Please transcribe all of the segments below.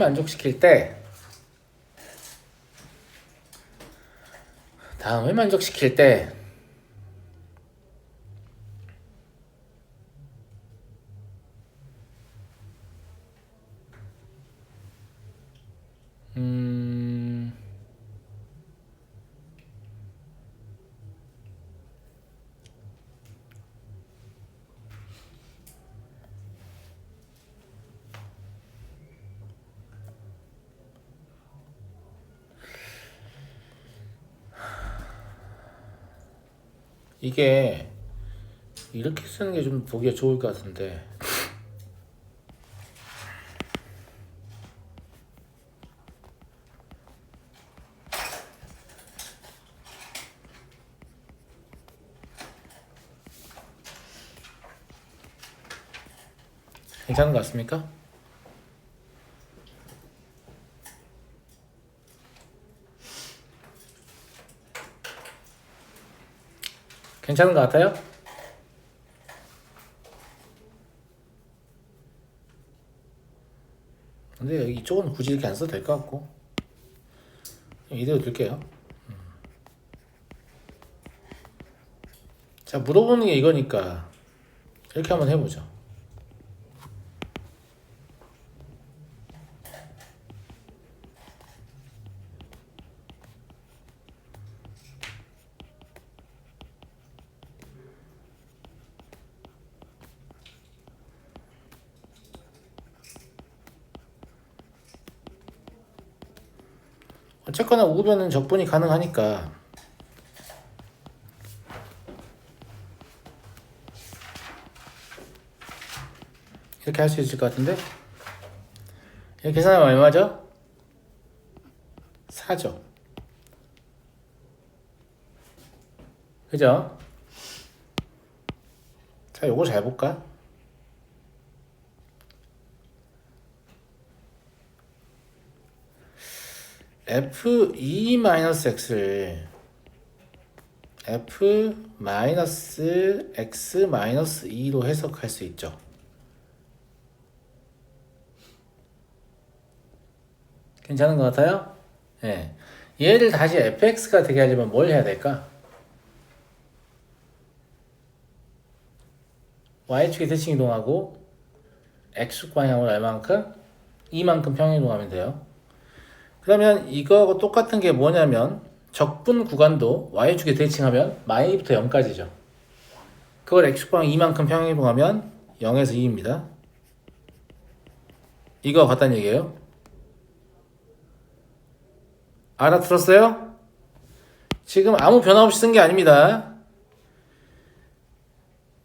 만족시킬 때 다음을 만족시킬 때 이게 이렇게 쓰는 게 좀 보기가 좋을 것 같은데 괜찮은 것 같습니까? 괜찮은 것 같아요? 근데 여기 이쪽은 굳이 이렇게 안 써도 될 것 같고 이대로 둘게요. 자, 물어보는 게 이거니까 이렇게 한번 해보죠. 어쨌거나 우변은 적분이 가능하니까 이렇게 할 수 있을 것 같은데 이렇게 계산하면 얼마죠? 4죠. 그죠? 자, 요거 잘 볼까? f2-x를 f-x-2로 해석할 수 있죠. 괜찮은 것 같아요? 네. 얘를 다시 fx가 되게 하려면 뭘 해야 될까? y축에 대칭 이동하고 x축 방향으로 얼만큼? 이만큼 평행이동하면 돼요. 그러면 이거하고 똑같은 게 뭐냐면 적분 구간도 y축에 대칭하면 마이너스부터 0까지죠. 그걸 x축 방향 이만큼 평행이동하면 0에서 2입니다. 이거 같다는 얘기예요. 알아들었어요? 지금 아무 변화 없이 쓴 게 아닙니다.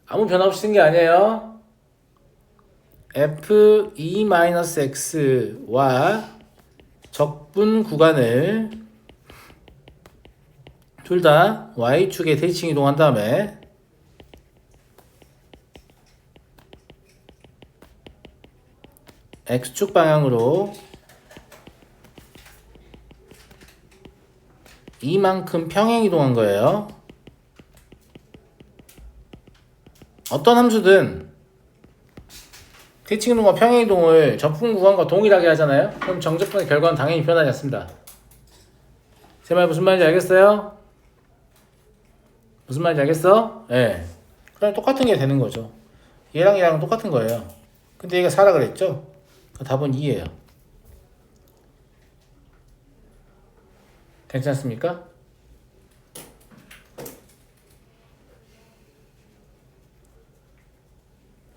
아무 변화 없이 쓴 게 아니에요. f2-x와 적분 구간을 둘 다 y축에 대칭 이동한 다음에 x축 방향으로 이만큼 평행 이동한 거예요. 어떤 함수든 대칭 이동과 평행 이동을 적분 구간과 동일하게 하잖아요. 그럼 정적분의 결과는 당연히 변하지 않습니다. 제 말 무슨 말인지 알겠어요? 무슨 말인지 알겠어? 예. 네. 그냥 똑같은 게 되는 거죠. 얘랑 얘랑 똑같은 거예요. 근데 얘가 4라 그랬죠? 답은 2예요. 괜찮습니까?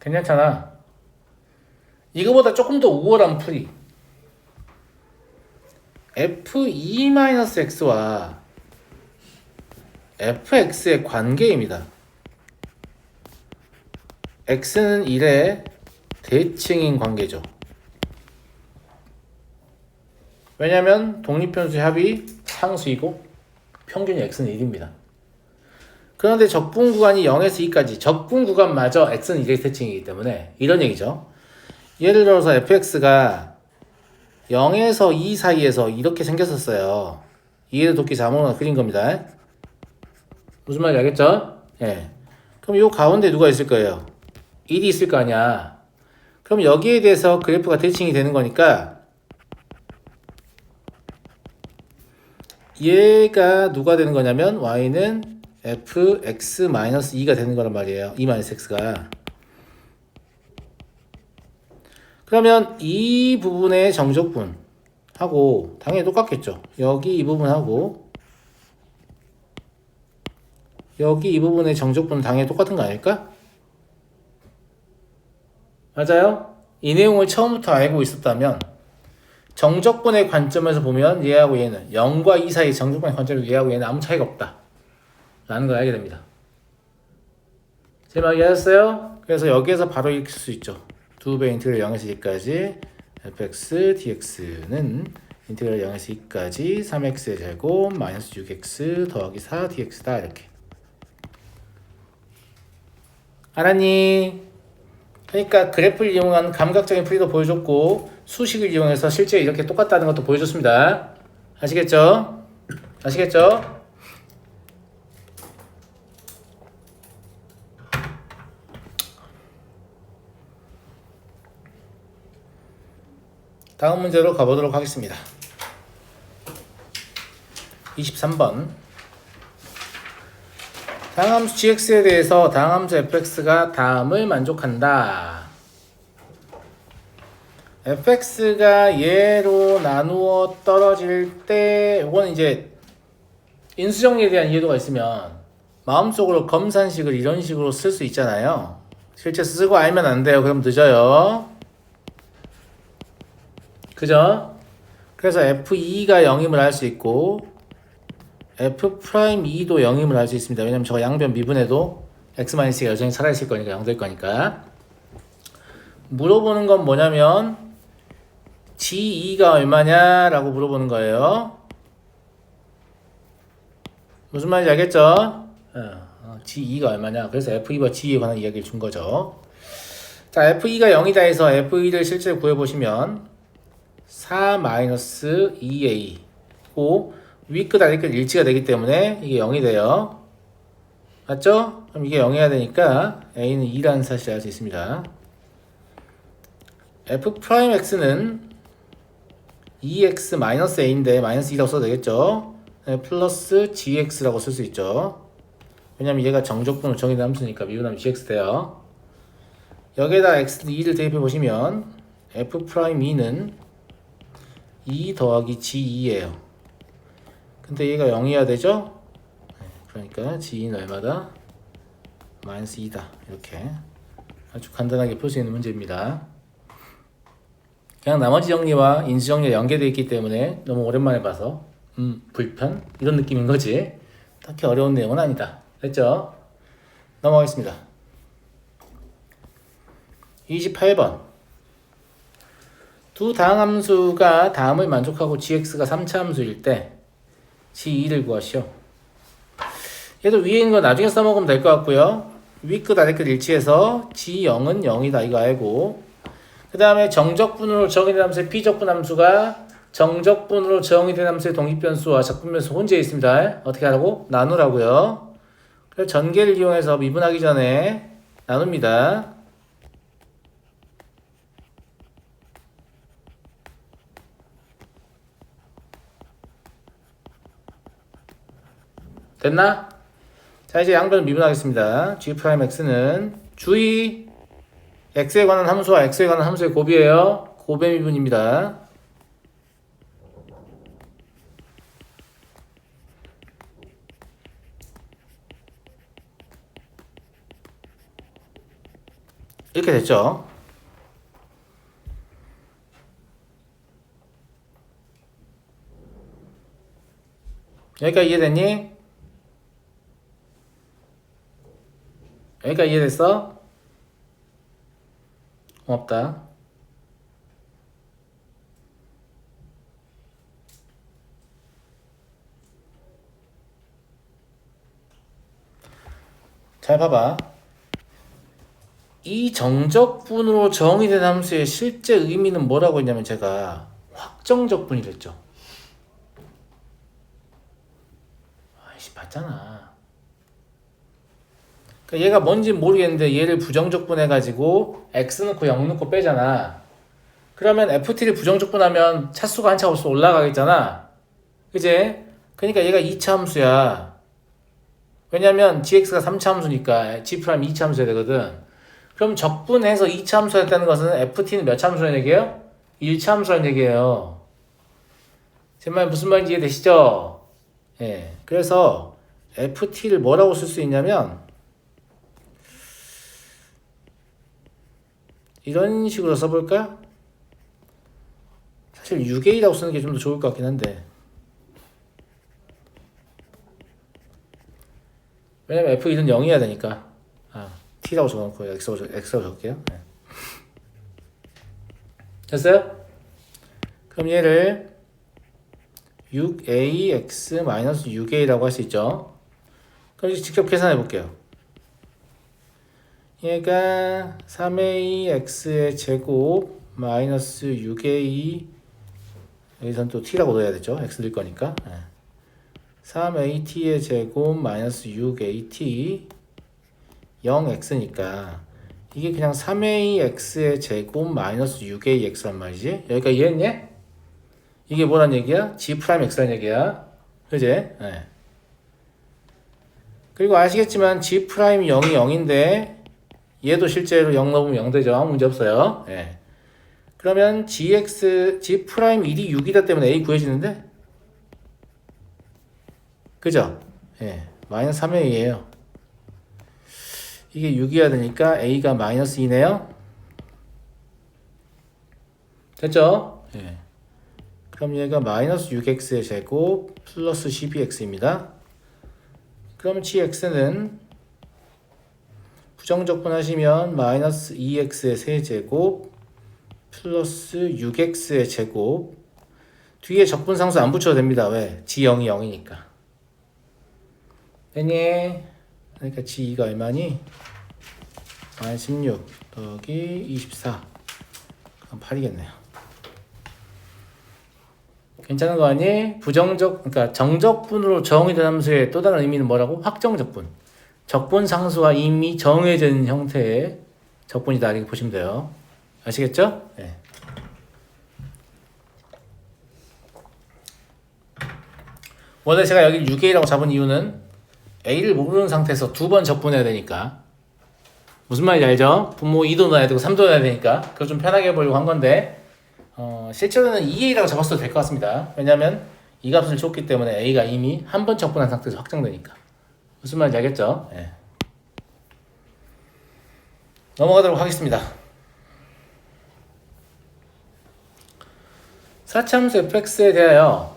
괜찮잖아. 이거보다 조금 더 우월한 풀이 f2-x와 fx의 관계입니다. x는 1의 대칭인 관계죠. 왜냐면 독립변수의 합이 상수이고 평균이 x는 1입니다. 그런데 적분 구간이 0에서 2까지 적분 구간마저 x는 1의 대칭이기 때문에 이런 얘기죠. 예를 들어서 fx가 0에서 2 사이에서 이렇게 생겼었어요. 이해를 돕기 자문으로 그린 겁니다. 무슨 말인지 알겠죠? 예. 그럼 이 가운데 누가 있을 거예요? 1이 있을 거 아니야. 그럼 여기에 대해서 그래프가 대칭이 되는 거니까 얘가 누가 되는 거냐면 y는 fx-2가 되는 거란 말이에요. 2-x가. 그러면 이 부분의 정적분하고 당연히 똑같겠죠. 여기 이 부분하고 여기 이 부분의 정적분은 당연히 똑같은 거 아닐까? 맞아요? 이 내용을 처음부터 알고 있었다면 정적분의 관점에서 보면 얘하고 얘는 0과 2 사이 정적분의 관점에서 얘하고 얘는 아무 차이가 없다 라는 걸 알게 됩니다. 제 말 이해하셨어요? 그래서 여기에서 바로 읽을 수 있죠. 2배 인테그랄 0에서 2까지 fx dx는 인테그랄 0에서 2까지 3x의 제곱 마이너스 6x 더하기 4 dx다 이렇게. 알았니? 그러니까 그래프를 이용한 감각적인 풀이도 보여줬고 수식을 이용해서 실제 이렇게 똑같다는 것도 보여줬습니다. 아시겠죠? 아시겠죠? 다음 문제로 가보도록 하겠습니다. 23번 다항함수 gx에 대해서 다항함수 fx가 다음을 만족한다. fx가 얘로 나누어 떨어질 때 이거는 이제 인수정리에 대한 이해도가 있으면 마음속으로 검산식을 이런 식으로 쓸 수 있잖아요. 실제 쓰고 알면 안 돼요. 그럼 늦어요. 그죠? 그래서 f2가 0임을 알 수 있고 f'2도 0임을 알 수 있습니다. 왜냐면 저거 양변 미분해도 x-가 여전히 살아있을 거니까 0 될 거니까. 물어보는 건 뭐냐면 g2가 얼마냐 라고 물어보는 거예요. 무슨 말인지 알겠죠? g2가 얼마냐. 그래서 f2와 g2에 관한 이야기를 준 거죠. 자, f2가 0이다 해서 f2를 실제로 구해보시면 4-2a 고 위끝 아래끝 일치가 되기 때문에 이게 0이 돼요. 맞죠? 그럼 이게 0이어야 되니까 a는 2라는 사실을 알 수 있습니다. f'x는 2x-a인데 마이너스 2라고 써도 되겠죠? 네, 플러스 gx라고 쓸 수 있죠. 왜냐면 얘가 정적분으로 정의된 함수니까 미분하면 gx 돼요. 여기에다 x2를 대입해 보시면 f'2는 2 더하기 g2예요. 근데 얘가 0이어야 되죠? 그러니까 g2는 얼마다? 마이너스 2다. 이렇게 아주 간단하게 풀 수 있는 문제입니다. 그냥 나머지 정리와 인수 정리가 연계되어 있기 때문에 너무 오랜만에 봐서 불편? 이런 느낌인 거지. 딱히 어려운 내용은 아니다. 됐죠? 넘어가겠습니다. 28번 두 다항함수가 다음을 만족하고 gx가 3차 함수일 때 g2를 구하시오. 얘도 위에 있는 거 나중에 써먹으면 될 것 같고요. 위끝 아래끝 일치해서 g0은 0이다 이거 알고, 그 다음에 정적분으로 정의된 함수의 피적분 함수가 정적분으로 정의된 함수의 독립변수와 적분변수 혼재해 있습니다. 어떻게 하라고? 나누라고요. 그래서 전개를 이용해서 미분하기 전에 나눕니다. 됐나? 자, 이제 양변을 미분하겠습니다. g'x는 주의 x에 관한 함수와 x에 관한 함수의 곱이에요. 곱의 미분입니다. 이렇게 됐죠. 여기까지 이해됐니? 여기까지 이해됐어? 고맙다. 잘 봐봐. 이 정적분으로 정의된 함수의 실제 의미는 뭐라고 했냐면 제가 확정적분이랬죠. 아이씨, 봤잖아. 그러니까 얘가 뭔지 모르겠는데 얘를 부정적분 해가지고 x 넣고 0 넣고 빼잖아. 그러면 ft를 부정적분하면 차수가 한 차 없어 올라가겠잖아. 그지? 그러니까 얘가 2차 함수야. 왜냐면 gx가 3차 함수니까 g' 2차 함수야 되거든. 그럼 적분해서 2차 함수가 됐다는 것은 ft는 몇 차 함수라는 얘기예요? 1차 함수라는 얘기예요. 제 말 무슨 말인지 이해되시죠? 예. 그래서 ft를 뭐라고 쓸 수 있냐면 이런 식으로 써볼까? 사실 6a라고 쓰는 게 좀 더 좋을 것 같긴 한데, 왜냐면 f2는 0이어야 되니까. t라고 적어놓고 x라고 적을게요. 네. 됐어요? 그럼 얘를 6ax-6a라고 할 수 있죠. 그럼 이제 직접 계산해 볼게요. 얘가 3ax의 제곱 마이너스 6a, 여기선 또 t라고 넣어야 되죠. x 늘 거니까. 3at의 제곱 마이너스 6at 0x니까 이게 그냥 3ax의 제곱 마이너스 6ax란 말이지. 여기까지 이해했니? 이게 뭐란 얘기야? g'x란 얘기야. 그지? 네. 그리고 아시겠지만 g'이 0이 0인데 얘도 실제로 0 넣으면 0 되죠. 아무 문제 없어요. 네. 그러면 gx, g'1이 6이다 때문에 a 구해지는데? 그죠? 예. 마이너스 3a예요. 이게 6이어야 되니까 a가 마이너스 2네요. 됐죠? 예. 그럼 얘가 마이너스 6x의 제곱 플러스 12x입니다. 그럼 gx는 부정적분 하시면 마이너스 2x의 세제곱 플러스 6x의 제곱, 뒤에 적분상수 안 붙여도 됩니다. 왜? g0이 0이니까. 됐니? 그러니까 g2가 얼마니? 마이너스 16 더하기 24. 그럼 8이겠네요. 괜찮은 거 아니? 그러니까 정적분으로 정의된 함수의 또 다른 의미는 뭐라고? 확정적분. 적분 상수가 이미 정해진 형태의 적분이다 이렇게 보시면 돼요. 아시겠죠? 네. 원래 제가 여기 6a라고 잡은 이유는 a를 모르는 상태에서 두 번 적분해야 되니까. 무슨 말인지 알죠? 분모 2도 넣어야 되고 3도 넣어야 되니까 그걸 좀 편하게 해보려고 한 건데, 실제로는 2a라고 잡았어도 될 것 같습니다. 왜냐하면 이 값을 줬기 때문에 a가 이미 한 번 적분한 상태에서 확정되니까. 무슨 말인지 알겠죠? 네. 넘어가도록 하겠습니다. 4차 함수 fx에 대하여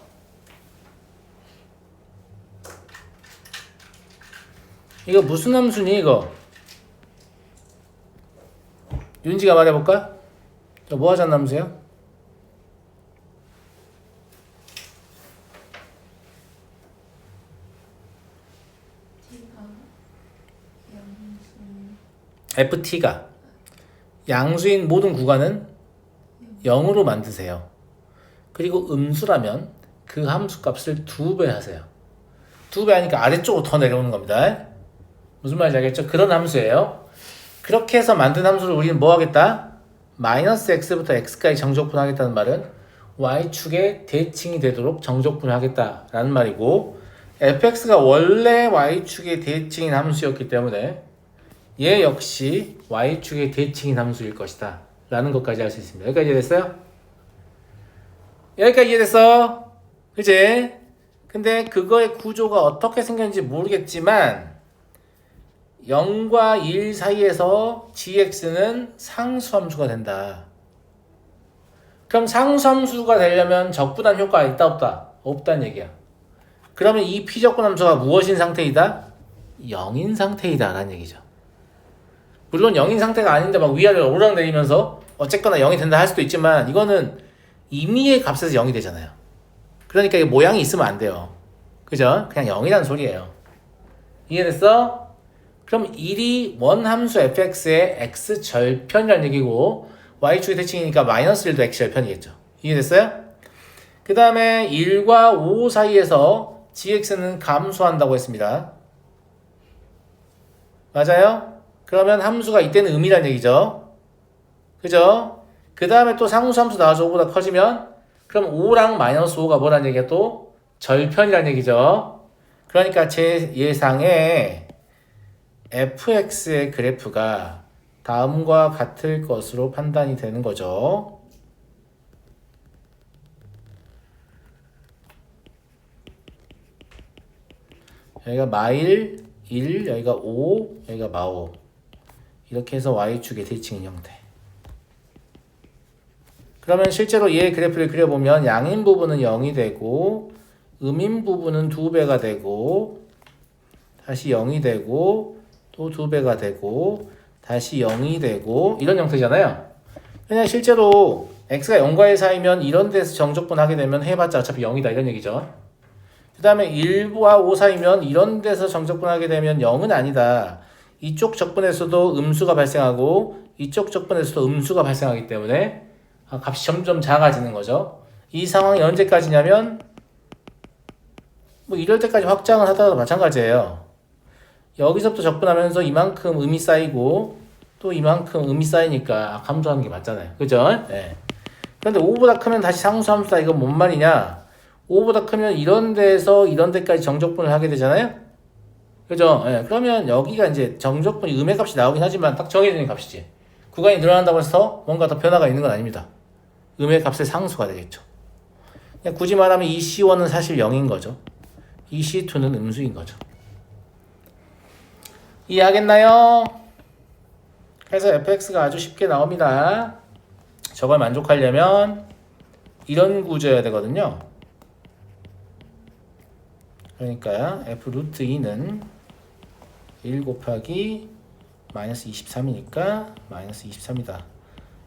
이거 무슨 함수니 이거? 윤지가 말해볼까? 저 뭐 하자는 함수야? ft가 양수인 모든 구간은 0으로 만드세요. 그리고 음수라면 그 함수 값을 2배 하세요. 2배 하니까 아래쪽으로 더 내려오는 겁니다. 무슨 말인지 알겠죠? 그런 함수예요. 그렇게 해서 만든 함수를 우리는 뭐 하겠다? 마이너스 x부터 x까지 정적분 하겠다는 말은 y축의 대칭이 되도록 정적분을 하겠다라는 말이고, fx가 원래 y축의 대칭인 함수였기 때문에 얘 역시 y축의 대칭인 함수일 것이다 라는 것까지 알 수 있습니다. 여기까지 이해됐어요? 여기까지 이해됐어? 그치? 근데 그거의 구조가 어떻게 생겼는지 모르겠지만 0과 1 사이에서 gx는 상수함수가 된다. 그럼 상수함수가 되려면 적분한 효과가 있다 없다? 없다는 얘기야. 그러면 이 피적분함수가 무엇인 상태이다? 0인 상태이다 라는 얘기죠. 물론 0인 상태가 아닌데 막 위아래로 오르락내리면서 어쨌거나 0이 된다 할 수도 있지만 이거는 임의의 값에서 0이 되잖아요. 그러니까 이 모양이 있으면 안 돼요. 그죠? 그냥 0이라는 소리예요. 이해됐어? 그럼 1이 원함수 fx의 x절편이라는 얘기고 y축의 대칭이니까 마이너스 1도 x절편이겠죠. 이해됐어요? 그 다음에 1과 5 사이에서 gx는 감소한다고 했습니다. 맞아요? 그러면 함수가 이때는 음이라는 얘기죠. 그죠? 그 다음에 또 상수함수 나와서 5보다 커지면 그럼 5랑 마이너스 5가 뭐라는 얘기야? 또 절편이라는 얘기죠. 그러니까 제 예상에 fx의 그래프가 다음과 같을 것으로 판단이 되는 거죠. 여기가 마일 1, 여기가 5, 여기가 마5. 이렇게 해서 y축의 대칭인 형태. 그러면 실제로 얘 그래프를 그려보면 양인 부분은 0이 되고 음인 부분은 2배가 되고 다시 0이 되고 또 2배가 되고 다시 0이 되고 이런 형태잖아요. 그냥 실제로 x가 0과 1 사이면 이런 데서 정적분 하게 되면 해봤자 어차피 0이다 이런 얘기죠. 그 다음에 1과 5 사이면 이런 데서 정적분 하게 되면 0은 아니다. 이쪽 적분에서도 음수가 발생하고 이쪽 적분에서도 음수가 발생하기 때문에 값이 점점 작아지는 거죠. 이 상황이 언제까지냐면 뭐 이럴 때까지 확장을 하더라도 마찬가지예요. 여기서부터 적분하면서 이만큼 음이 쌓이고 또 이만큼 음이 쌓이니까 감소하는 게 맞잖아요. 그죠? 네. 그런데 5보다 크면 다시 상수함수다. 이건 뭔 말이냐? 5보다 크면 이런 데에서 이런 데까지 정적분을 하게 되잖아요. 그죠? 네. 그러면 여기가 이제 정적분이 음의 값이 나오긴 하지만 딱 정해진 값이지. 구간이 늘어난다고 해서 뭔가 더 변화가 있는 건 아닙니다. 음의 값의 상수가 되겠죠. 그냥 굳이 말하면 이 C1은 사실 0인 거죠. 이 C2는 음수인 거죠. 이해하겠나요? 그래서 fx가 아주 쉽게 나옵니다. 저걸 만족하려면 이런 구조여야 되거든요. 그러니까 f 루트 2는 1 곱하기 마이너스 23이니까 마이너스 23이다.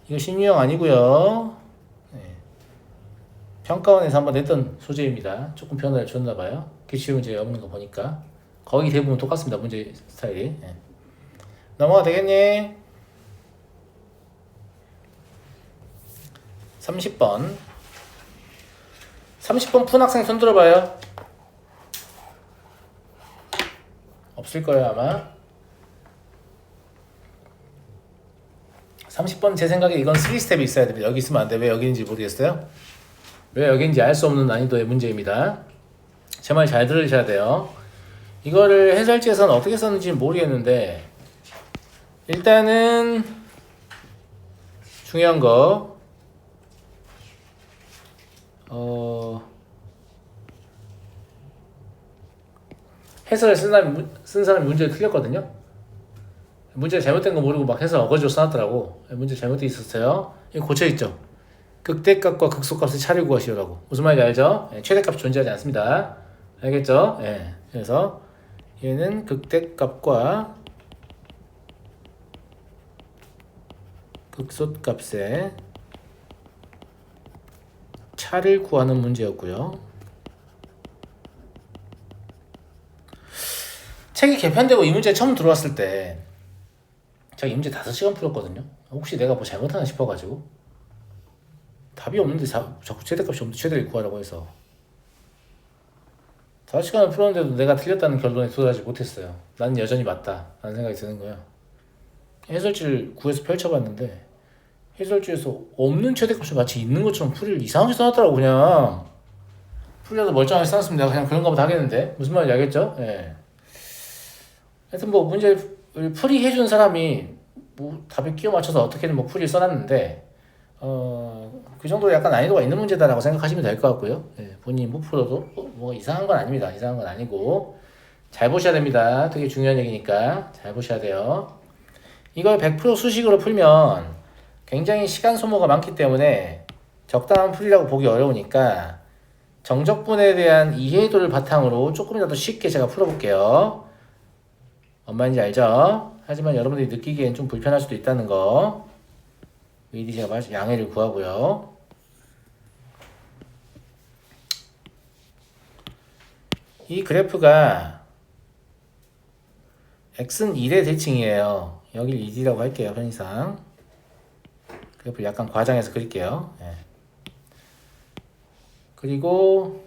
이거 신유형 아니고요. 네. 평가원에서 한번 냈던 소재입니다. 조금 변화를 줬나봐요. 기출문제 없는 거 보니까 거의 대부분 똑같습니다. 문제 스타일이. 네. 넘어가 되겠니? 30번 30번 푼 학생 손 들어봐요. 없을 거예요 아마. 30번 제 생각에 이건 3스텝이 있어야 됩니다. 여기 있으면 안 돼. 왜 여기 있는지 모르겠어요. 왜 여기 있는지 알 수 없는 난이도의 문제입니다. 제 말 잘 들으셔야 돼요. 이거를 해설지에서는 어떻게 썼는지 모르겠는데 일단은 중요한 거 해설을 쓴 사람이 문제를 틀렸거든요. 문제가 잘못된 거 모르고 막 해설 어거지로 써놨더라고. 문제 잘못돼 있었어요. 이거 고쳐있죠. 극대값과 극소값의 차를 구하시오라고. 무슨 말인지 알죠? 최대값이 존재하지 않습니다. 알겠죠? 예. 그래서 얘는 극대값과 극소값의 차를 구하는 문제였고요. 책이 개편되고 이 문제 처음 들어왔을 때 제가 이 문제 5시간 풀었거든요. 혹시 내가 뭐 잘못하나 싶어가지고 답이 없는데 자꾸 최대값이 없는데 최대를 구하라고 해서 5시간을 풀었는데도 내가 틀렸다는 결론에 도달하지 못했어요. 나는 여전히 맞다 라는 생각이 드는 거예요. 해설지를 구해서 펼쳐봤는데 해설지에서 없는 최대값이 마치 있는 것처럼 풀이를 이상하게 써놨더라고. 그냥 풀이라도 멀쩡하게 써놨으면 내가 그냥 그런 거보다 하겠는데 무슨 말인지 알겠죠? 예. 하여튼 뭐 문제를 풀이해준 사람이 뭐 답에 끼워 맞춰서 어떻게든 뭐 풀이를 써놨는데 그 정도로 약간 난이도가 있는 문제다라고 생각하시면 될 것 같고요. 예, 본인이 못 풀어도 뭐 이상한 건 아닙니다. 이상한 건 아니고 잘 보셔야 됩니다. 되게 중요한 얘기니까 잘 보셔야 돼요. 이걸 100% 수식으로 풀면 굉장히 시간 소모가 많기 때문에 적당한 풀이라고 보기 어려우니까 정적분에 대한 이해도를 바탕으로 조금이라도 쉽게 제가 풀어볼게요. 뭔 말인지 알죠? 하지만 여러분들이 느끼기엔 좀 불편할 수도 있다는 거 미리 제가 양해를 구하고요. 이 그래프가 x는 1의 대칭이에요. 여길 1이라고 할게요. 편의상 그래프 약간 과장해서 그릴게요. 예. 그리고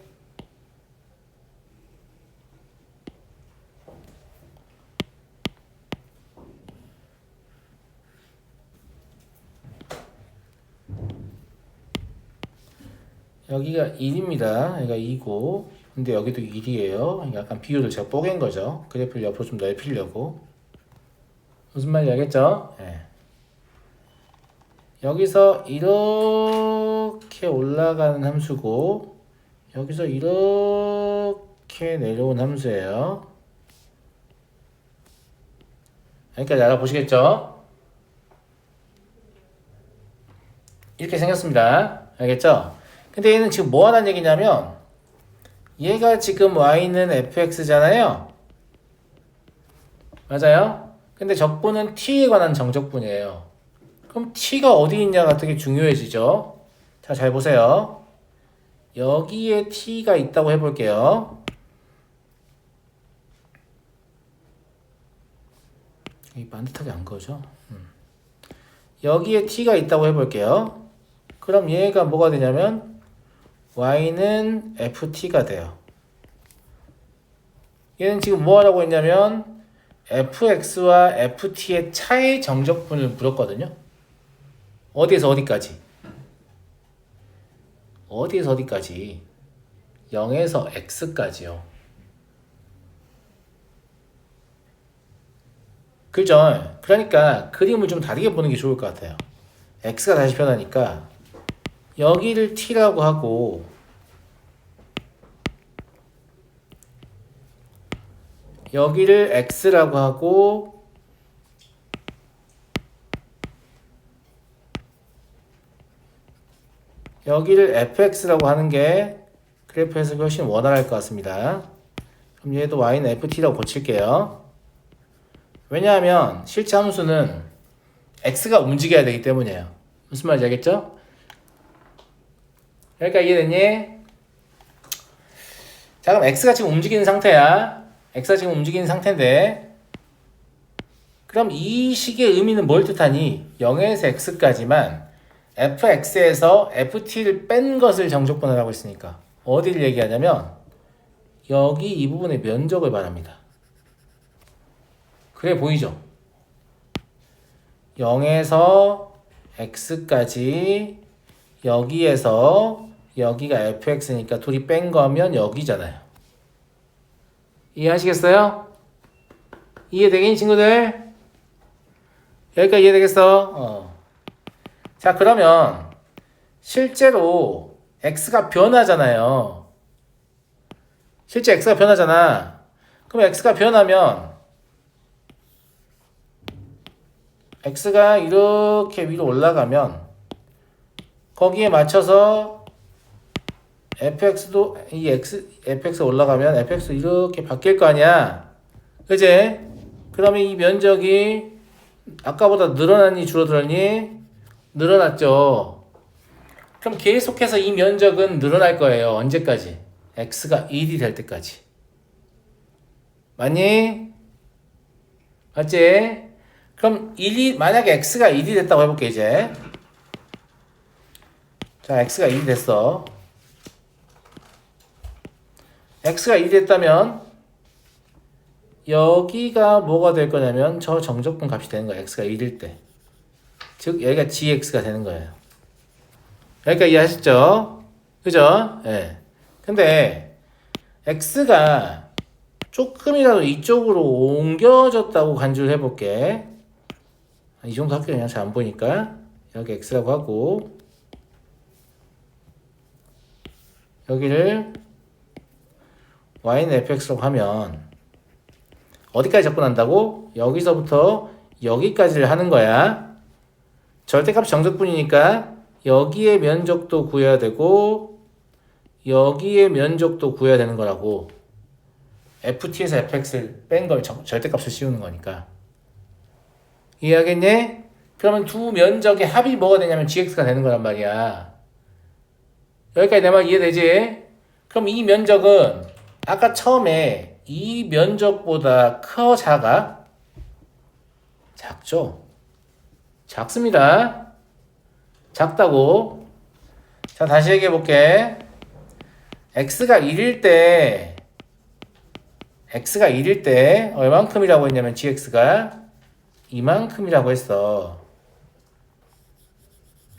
여기가 1입니다. 여기가 2고 근데 여기도 1이에요. 약간 비율을 제가 뽀갠 거죠. 그래프를 옆으로 좀 넓히려고. 무슨 말인지 알겠죠? 네. 여기서 이렇게 올라가는 함수고 여기서 이렇게 내려온 함수예요. 여기까지 알아보시겠죠? 이렇게 생겼습니다. 알겠죠? 근데 얘는 지금 뭐 하는 얘기냐면 얘가 지금 y는 fx잖아요. 맞아요? 근데 적분은 t에 관한 정적분이에요. 그럼 t가 어디 있냐가 되게 중요해지죠. 자, 잘 보세요. 여기에 t가 있다고 해볼게요. 이 반듯하게 안 그어져. 여기에 t가 있다고 해볼게요. 그럼 얘가 뭐가 되냐면 y는 ft가 돼요. 얘는 지금 뭐 하라고 했냐면 fx와 ft의 차의 정적분을 물었거든요. 어디에서 어디까지? 어디에서 어디까지? 0에서 x까지요. 그죠? 그러니까 그림을 좀 다르게 보는 게 좋을 것 같아요. x가 다시 변하니까 여기를 t라고 하고 여기를 x라고 하고 여기를 fx라고 하는 게 그래프 해석이 훨씬 원활할 것 같습니다. 그럼 얘도 y는 ft라고 고칠게요. 왜냐하면 실제 함수는 x가 움직여야 되기 때문이에요. 무슨 말인지 알겠죠? 그러니까 이해됐니? 자, 그럼 x가 지금 움직이는 상태야. x가 지금 움직이는 상태인데 그럼 이 식의 의미는 뭘 뜻하니? 0에서 x까지만 fx에서 ft를 뺀 것을 정적분하라고 했으니까 어디를 얘기하냐면 여기 이 부분의 면적을 말합니다. 그래 보이죠? 0에서 x까지 여기에서 여기가 fx니까 둘이 뺀 거면 여기잖아요. 이해하시겠어요? 이해되긴 친구들? 여기까지 이해되겠어? 자, 그러면 실제로 x가 변하잖아요. 실제 x가 변하잖아. 그럼 x가 변하면 x가 이렇게 위로 올라가면 거기에 맞춰서 fx도 이 fx가 올라가면 fx도 이렇게 바뀔 거 아니야. 그지? 그러면 이 면적이 아까보다 늘어났니 줄어들었니? 늘어났죠. 그럼 계속해서 이 면적은 늘어날 거예요. 언제까지? x가 1이 될 때까지. 맞니? 맞지? 그럼 만약에 x가 1이 됐다고 해볼게 이제. 자, x가 1이 됐어. x가 1이 됐다면 여기가 뭐가 될 거냐면 저 정적분 값이 되는 거야. x가 1일 때. 즉 여기가 gx가 되는 거예요. 여기까지 이해하셨죠? 그죠? 예. 네. 근데 x가 조금이라도 이쪽으로 옮겨졌다고 간주를 해볼게. 이 정도 할게요. 그냥 잘 안 보이니까. 여기 x라고 하고 여기를 y는 fx라고 하면 어디까지 접근한다고? 여기서부터 여기까지를 하는 거야. 절대값 정적분이니까 여기에 면적도 구해야 되고 여기에 면적도 구해야 되는 거라고. ft에서 fx를 뺀 걸 절대값을 씌우는 거니까. 이해하겠니? 그러면 두 면적의 합이 뭐가 되냐면 gx가 되는 거란 말이야. 여기까지 내 말 이해되지? 그럼 이 면적은 아까 처음에 이 면적보다 커 작아? 작죠? 작습니다. 작다고. 자, 다시 얘기해 볼게. x가 1일 때 얼만큼이라고 했냐면 gx가 이만큼이라고 했어.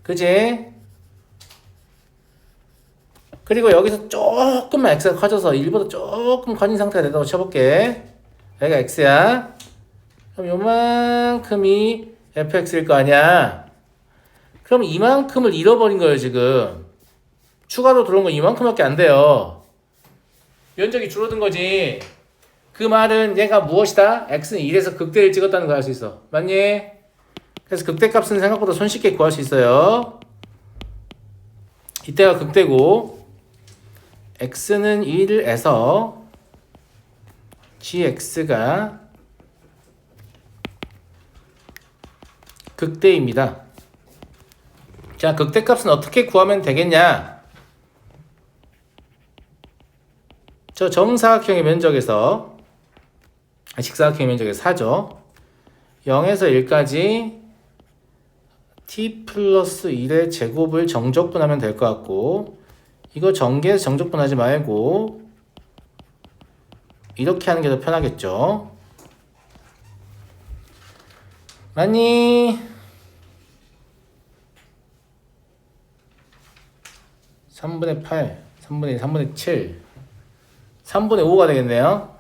그지? 그리고 여기서 조금만 x가 커져서 1보다 조금 커진 상태가 된다고 쳐볼게. 여기가 x야. 그럼 요만큼이 fx일 거 아니야. 그럼 이만큼을 잃어버린 거예요, 지금. 추가로 들어온 건 이만큼밖에 안 돼요. 면적이 줄어든 거지. 그 말은 얘가 무엇이다? x는 1에서 극대를 찍었다는 걸 알 수 있어. 맞니? 그래서 극대값은 생각보다 손쉽게 구할 수 있어요. 이때가 극대고 x는 1에서 gx가 극대입니다. 자, 극대값은 어떻게 구하면 되겠냐? 저 정사각형의 면적에서 직사각형의 면적에서 4죠. 0에서 1까지 t 플러스 1의 제곱을 정적분하면 될 것 같고, 이거 전개해서 정적분하지 말고 이렇게 하는 게 더 편하겠죠. 맞니? 3분의 8, 3분의 1, 3분의 7, 3분의 5가 되겠네요.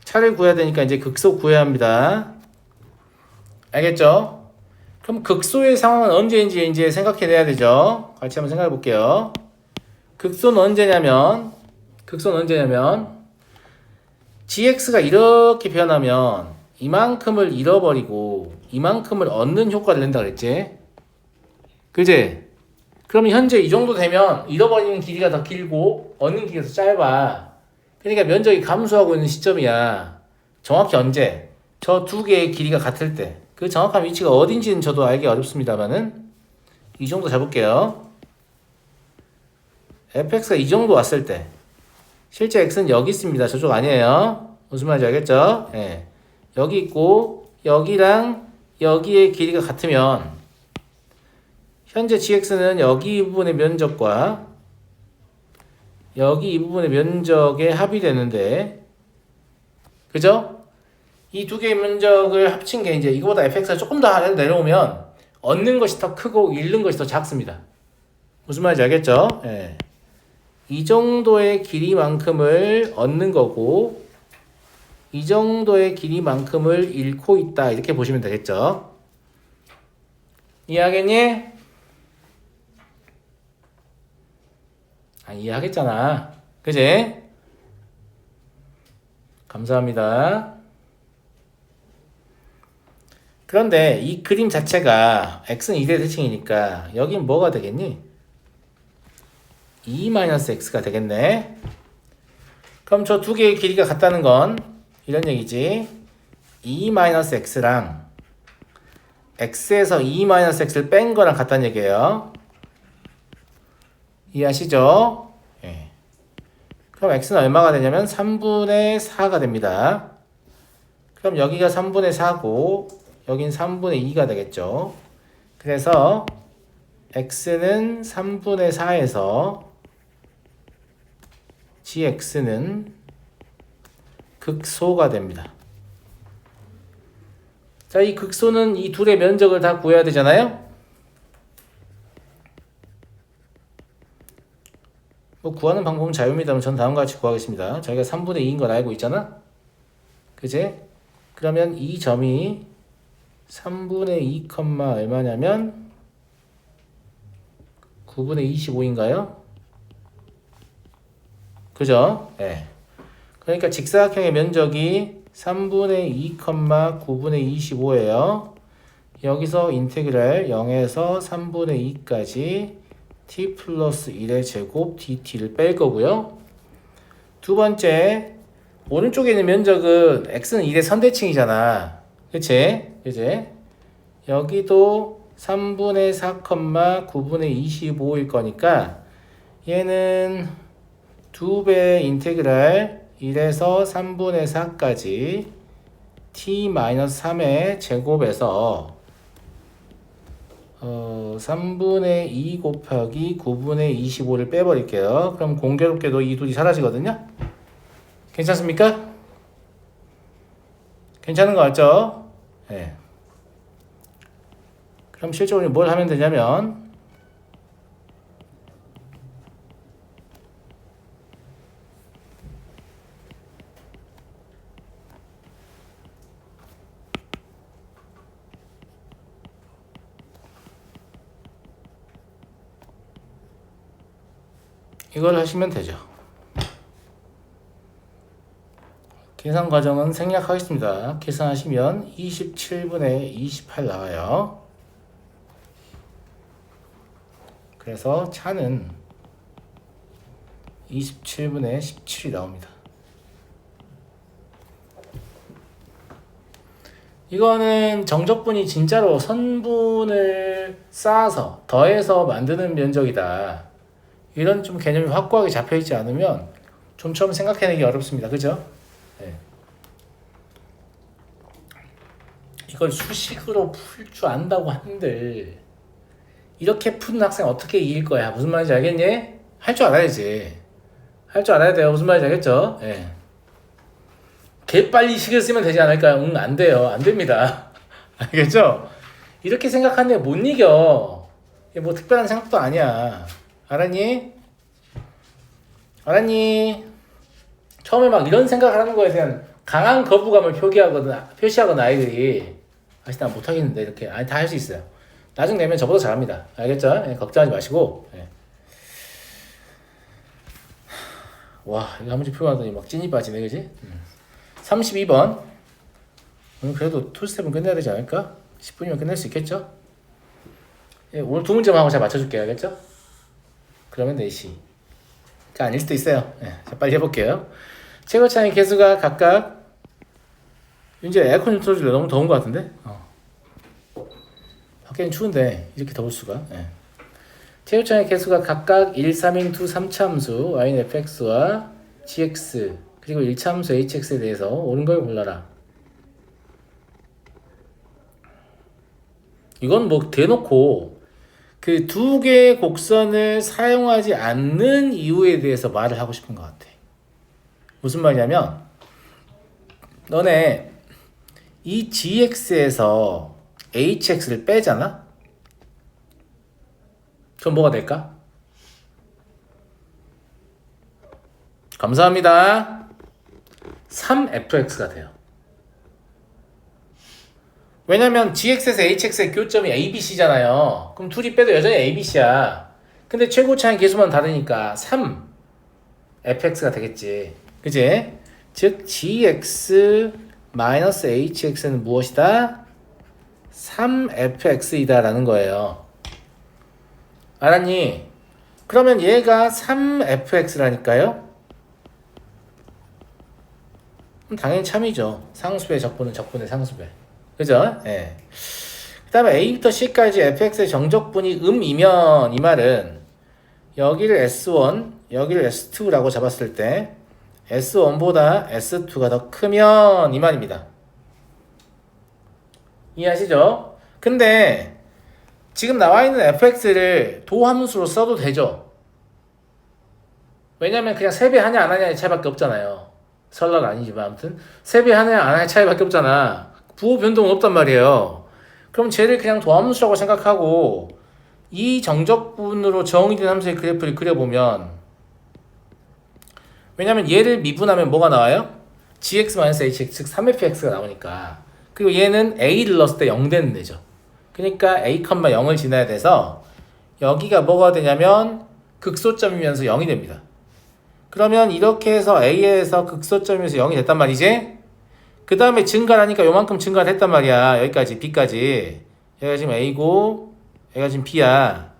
차를 구해야 되니까 이제 극소 구해야 합니다. 알겠죠? 그럼 극소의 상황은 언제인지 이제 생각해내야 되죠. 같이 한번 생각해 볼게요. 극소는 언제냐면 gx가 이렇게 변하면 이만큼을 잃어버리고 이만큼을 얻는 효과를 낸다 그랬지? 그지? 그러면 현재 이 정도 되면 잃어버리는 길이가 더 길고 얻는 길이가 더 짧아. 그러니까 면적이 감소하고 있는 시점이야. 정확히 언제? 저 두 개의 길이가 같을 때. 그 정확한 위치가 어딘지는 저도 알기 어렵습니다만은 이 정도 잡을게요. fx가 이 정도 왔을 때 실제 x는 여기 있습니다. 저쪽 아니에요. 무슨 말인지 알겠죠? 예. 여기 있고 여기랑 여기의 길이가 같으면 현재 gx는 여기 이 부분의 면적과 여기 이 부분의 면적의 합이 되는데, 그죠? 이 두 개의 면적을 합친 게 이제 이거보다 fx가 조금 더 내려오면 얻는 것이 더 크고 잃는 것이 더 작습니다. 무슨 말인지 알겠죠? 예. 이 정도의 길이만큼을 얻는 거고 이 정도의 길이만큼을 잃고 있다, 이렇게 보시면 되겠죠? 이해하겠니? 이해하겠잖아. 그지? 감사합니다. 그런데 이 그림 자체가 x는 2대 대칭이니까 여긴 뭐가 되겠니? 2-x가 되겠네. 그럼 저 두 개의 길이가 같다는 건 이런 얘기지. 2-x랑 x에서 2-x를 뺀 거랑 같다는 얘기예요. 이해하시죠? 예. 그럼 x는 얼마가 되냐면 3분의 4가 됩니다. 그럼 여기가 3분의 4고 여긴 3분의 2가 되겠죠. 그래서 x는 3분의 4에서 gx는 극소가 됩니다. 자, 이 극소는 이 둘의 면적을 다 구해야 되잖아요. 뭐 구하는 방법은 자유입니다만 전 다음과 같이 구하겠습니다. 저희가 3분의 2인 걸 알고 있잖아. 그지? 그러면 이 점이 3분의 2, 얼마냐면 9분의 25인가요? 그죠? 예. 그러니까 직사각형의 면적이 3분의 2, 9분의 25예요. 여기서 인테그랄 0에서 3분의 2까지 t 플러스 1의 제곱 dt를 뺄 거고요. 두 번째, 오른쪽에 있는 면적은 x는 1의 선대칭이잖아. 그치? 그치? 여기도 3분의 4, 9분의 25일 거니까 얘는 2배 인테그랄 1에서 3분의 4까지 t-3의 제곱에서 3분의 2 곱하기 9분의 25를 빼버릴게요. 그럼 공교롭게도 이 둘이 사라지거든요. 괜찮습니까? 괜찮은 거 같죠? 네. 그럼 실제로 뭘 하면 되냐면 이걸 하시면 되죠. 계산 과정은 생략하겠습니다. 계산하시면 27분의 28 나와요. 그래서 차는 27분의 17이 나옵니다. 이거는 정적분이 진짜로 선분을 쌓아서 더해서 만드는 면적이다. 이런 좀 개념이 확고하게 잡혀있지 않으면 좀처럼 생각해내기 어렵습니다. 그죠? 네. 이걸 수식으로 풀 줄 안다고 한들 이렇게 푸는 학생 어떻게 이길 거야? 무슨 말인지 알겠니? 할 줄 알아야지. 할 줄 알아야 돼요. 무슨 말인지 알겠죠? 예. 개빨리 식을 쓰면 되지 않을까요? 응, 안 돼요. 안 됩니다. 알겠죠? 이렇게 생각하는 애 못 이겨. 이게 뭐 특별한 생각도 아니야. 알았니? 알았니? 처음에 막 이런 생각을 하는 거에 대한 강한 거부감을 표시하거나 아이들이 아직 난 못하겠는데 이렇게 아니 다 할 수 있어요. 나중 되면 저보다 잘합니다. 알겠죠? 예, 걱정하지 마시고. 예. 와 이거 한 문제 풀어봤더니 막 찐이 빠지네 그지? 32번 오늘 그래도 투스텝은 끝내야 되지 않을까? 10분이면 끝낼 수 있겠죠? 예, 오늘 두 문제만 하고 잘 맞춰줄게요. 알겠죠? 그러면 4시 아닐 수도 있어요. 예, 자, 빨리 해볼게요. 최고차의 개수가 각각 이제 에어컨 좀 틀어줄래? 너무 더운 것 같은데? 밖에는 추운데 이렇게 더울 수가. 예. 최고차의 개수가 각각 1, 3인 두 3차함수 y는 fx와 gx 그리고 1차함수 hx에 대해서 옳은 걸 골라라. 이건 뭐 대놓고 그 두 개의 곡선을 사용하지 않는 이유에 대해서 말을 하고 싶은 것 같아. 무슨 말이냐면 너네 이 gx에서 hx를 빼잖아? 그럼 뭐가 될까? 감사합니다. 3fx가 돼요. 왜냐면 gx에서 hx의 교점이 abc잖아요. 그럼 둘이 빼도 여전히 abc야. 근데 최고차의 개수만 다르니까 3fx가 되겠지. 그지? 즉 gx hx는 무엇이다? 3fx이다 라는 거예요. 알았니? 그러면 얘가 3fx라니까요? 그럼 당연히 참이죠. 상수의 적분은 적분의 상수배. 그죠? 예. 그 다음에 A부터 C까지 fx의 정적분이 이면 이 말은 여기를 S1, 여기를 S2라고 잡았을 때 S1보다 S2가 더 크면 이 말입니다. 이해하시죠? 근데 지금 나와 있는 fx를 도함수로 써도 되죠? 왜냐면 그냥 3배 하냐 안 하냐의 차이밖에 없잖아요. 설날 아니지만 아무튼 3배 하냐 안 하냐의 차이밖에 없잖아. 부호 변동은 없단 말이에요. 그럼 쟤를 그냥 도함수라고 생각하고 이 정적분으로 정의된 함수의 그래프를 그려보면 왜냐면 얘를 미분하면 뭐가 나와요? gx-hx 즉 3fx가 나오니까 그리고 얘는 a를 넣었을 때 0 되는 데죠. 그러니까 a, 0을 지나야 돼서 여기가 뭐가 되냐면 극소점이면서 0이 됩니다. 그러면 이렇게 해서 a에서 극소점이면서 0이 됐단 말이지. 그 다음에 증가를 하니까 요만큼 증가를 했단 말이야. 여기까지 b까지. 얘가 지금 a고 얘가 지금 b야.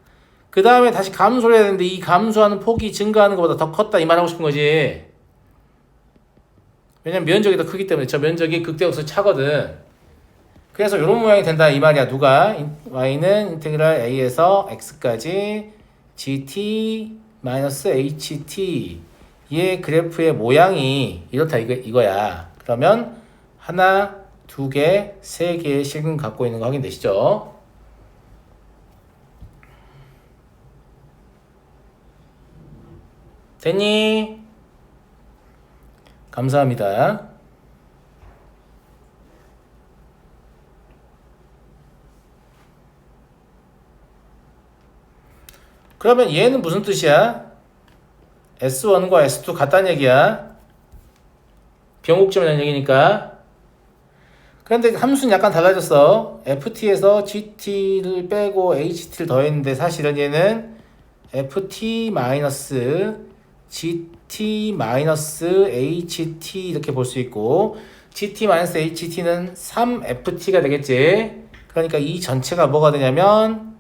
그 다음에 다시 감소를 해야 되는데 이 감소하는 폭이 증가하는 것보다 더 컸다 이 말 하고 싶은 거지. 왜냐면 면적이 더 크기 때문에 저 면적이 극대역수 차거든. 그래서 이런 모양이 된다 이 말이야. 누가? y는 인테그랄 a에서 x까지 gt-ht 얘 그래프의 모양이 이렇다 이거야. 그러면 하나, 두 개, 세 개의 식은 갖고 있는 거 확인되시죠? 됐니? 감사합니다. 그러면 얘는 무슨 뜻이야? S1과 S2 같다는 얘기야. 변곡점이라는 얘기니까. 그런데 함수는 약간 달라졌어. ft에서 gt를 빼고 ht를 더했는데 사실은 얘는 ft 마이너스 gt 마이너스 ht 이렇게 볼 수 있고 gt 마이너스 ht는 3ft가 되겠지. 그러니까 이 전체가 뭐가 되냐면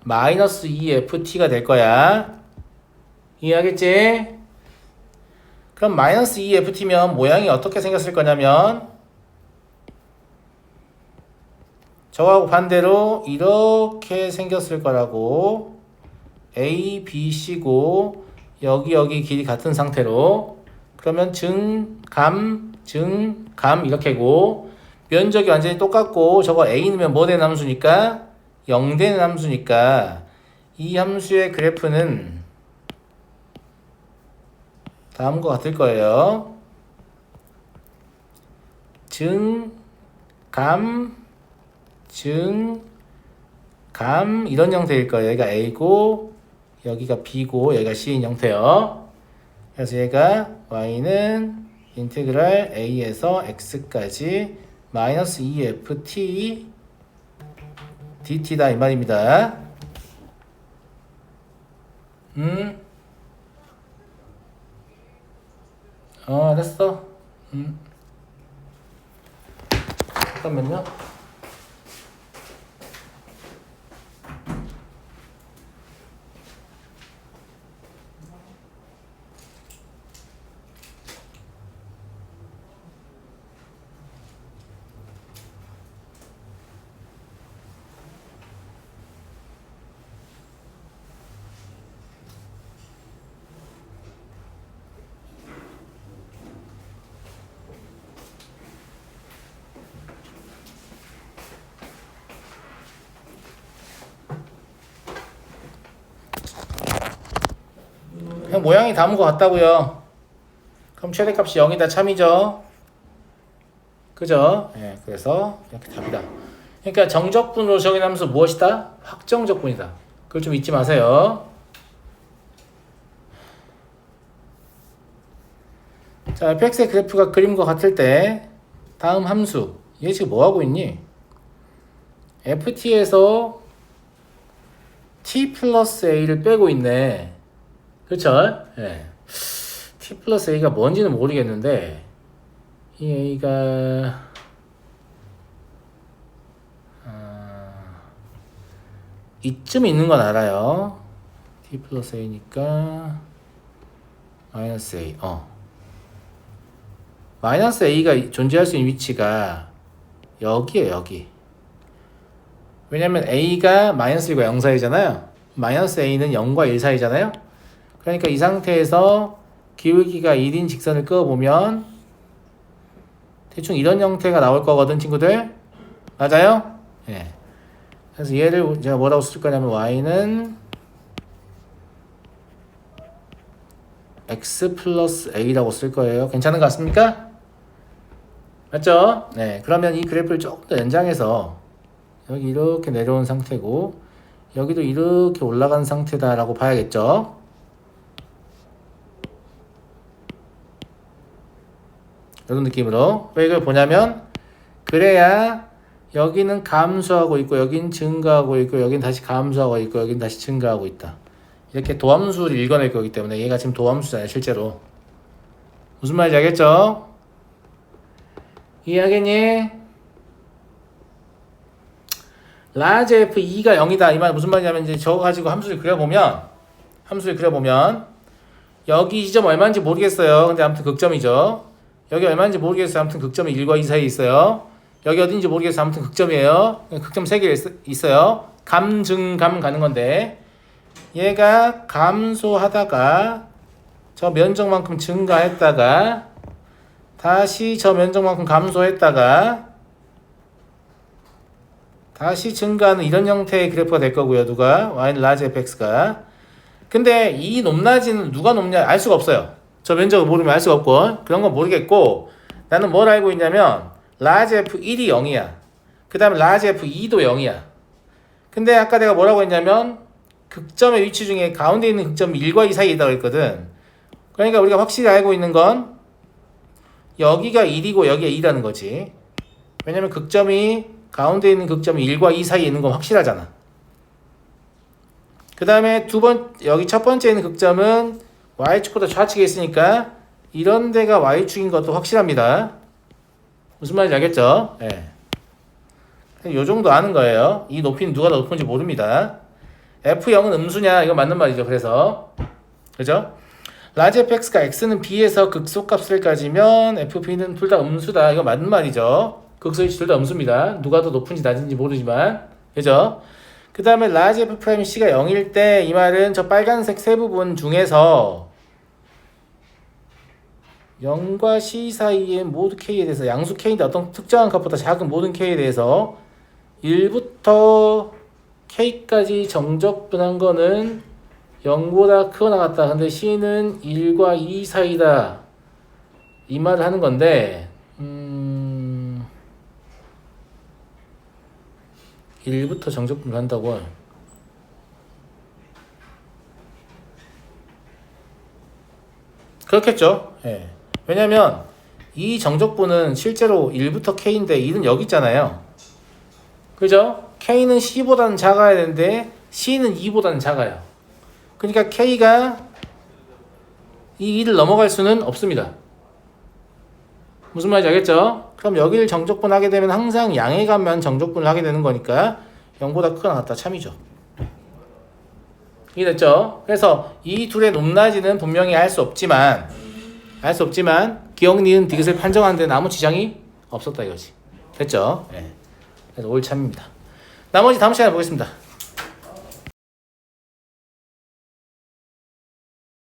마이너스 2ft가 될 거야. 이해하겠지? 그럼 마이너스 2ft면 모양이 어떻게 생겼을 거냐면 저하고 반대로 이렇게 생겼을 거라고. A, B, C고 여기 길이 같은 상태로. 그러면 증감 이렇게고 면적이 완전히 똑같고 저거 A 넣으면 뭐 되는 함수니까 0 되는 함수니까 이 함수의 그래프는 다음과 같을 거예요. 증감 이런 형태일 거예요. 여기가 A고 여기가 B고 여기가 C인 형태요. 그래서 얘가 Y는 인테그랄 A에서 X까지 마이너스 2ft dt다 이 말입니다. 됐어. 잠깐만요. 그냥 모양이 다른 것 같다고요. 그럼 최대값이 0이다 참이죠. 그죠? 예, 그래서 이렇게 답이다. 그러니까 정적분으로 정의한 함수 무엇이다? 확정적분이다. 그걸 좀 잊지 마세요. 자, fx의 그래프가 그림과 같을 때 다음 함수 얘 지금 뭐 하고 있니? ft에서 t 플러스 a를 빼고 있네. 그쵸? 예. t 플러스 a가 뭔지는 모르겠는데 이 a가 이쯤 있는 건 알아요. t 플러스 a니까 마이너스 a. 마이너스 a가 존재할 수 있는 위치가 여기에요. 여기. 왜냐면 a가 마이너스 1과 0 사이잖아요. 마이너스 a는 0과 1 사이잖아요. 그러니까 이 상태에서 기울기가 1인 직선을 그어보면 대충 이런 형태가 나올 거거든 친구들. 맞아요? 예. 그래서 얘를 제가 뭐라고 쓸 거냐면 y는 x 플러스 a라고 쓸 거예요. 괜찮은 것 같습니까? 맞죠? 네. 그러면 이 그래프를 조금 더 연장해서 여기 이렇게 내려온 상태고 여기도 이렇게 올라간 상태다라고 봐야겠죠? 이런 느낌으로. 왜 이걸 보냐면 그래야 여기는 감소하고 있고 여긴 증가하고 있고 여긴 다시 감소하고 있고 여긴 다시 증가하고 있다. 이렇게 도함수를 읽어낼 거기 때문에 얘가 지금 도함수잖아요 실제로. 무슨 말인지 알겠죠? 이해하겠니? 라지 f2가 0이다 이 말 무슨 말이냐면 이제 저거 가지고 함수를 그려보면 여기 지점 얼마인지 모르겠어요. 근데 아무튼 극점이죠. 여기 얼마인지 모르겠어요. 아무튼 극점이 1과 2 사이에 있어요. 여기 어딘지 모르겠어요. 아무튼 극점이에요. 극점 3개 있어요. 감, 증, 감 가는 건데 얘가 감소하다가 저 면적만큼 증가했다가 다시 저 면적만큼 감소했다가 다시 증가하는 이런 형태의 그래프가 될 거고요. 누가? y는 라지 fx가. 근데 이 높낮이는 누가 높냐 알 수가 없어요. 저 면적을 모르면 알 수가 없고 그런 건 모르겠고 나는 뭘 알고 있냐면 라지 f1이 0이야. 그 다음에 라지 f2도 0이야. 근데 아까 내가 뭐라고 했냐면 극점의 위치 중에 가운데 있는 극점이 1과 2 사이에 있다고 했거든. 그러니까 우리가 확실히 알고 있는 건 여기가 1이고 여기가 2라는 거지. 왜냐면 극점이 가운데 있는 극점이 1과 2 사이에 있는 건 확실하잖아. 그 다음에 여기 첫 번째 있는 극점은 y축보다 좌측에 있으니까 이런 데가 y축인 것도 확실합니다. 무슨 말인지 알겠죠? 예. 요 정도 아는 거예요. 이 높이는 누가 더 높은지 모릅니다. F0은 음수냐? 이거 맞는 말이죠. 그래서 그죠? 라지 fx가 x는 b에서 극소값을 가지면 fb는 둘 다 음수다. 이거 맞는 말이죠. 극소이치 둘 다 음수입니다. 누가 더 높은지 낮은지 모르지만 그죠? 그 다음에 라지 f'c가 0일 때 이 말은 저 빨간색 세 부분 중에서 0과 c 사이의 모두 k에 대해서 양수 k인데 어떤 특정한 값보다 작은 모든 k에 대해서 1부터 k까지 정적분한 거는 0보다 크거나 같다. 근데 c는 1과 2 사이다. 이 말을 하는 건데 1부터 정적분을 한다고. 그렇겠죠. 예. 왜냐면 이 정적분은 실제로 1부터 k인데 1은 여기 있잖아요. 그죠? k는 c보다는 작아야 되는데 c는 2보다는 작아요. 그러니까 k가 이 2를 넘어갈 수는 없습니다. 무슨 말인지 알겠죠? 그럼 여기를 정적분 하게 되면 항상 양의 값만 정적분을 하게 되는 거니까 0보다 크거나 같다 참이죠. 이해됐죠? 그래서 이 둘의 높낮이는 분명히 알 수 없지만 기억, 니은, 디귿을 판정하는 데는 아무 지장이 없었다 이거지. 됐죠? 네. 그래서 올 참입니다. 나머지 다음 시간에 보겠습니다.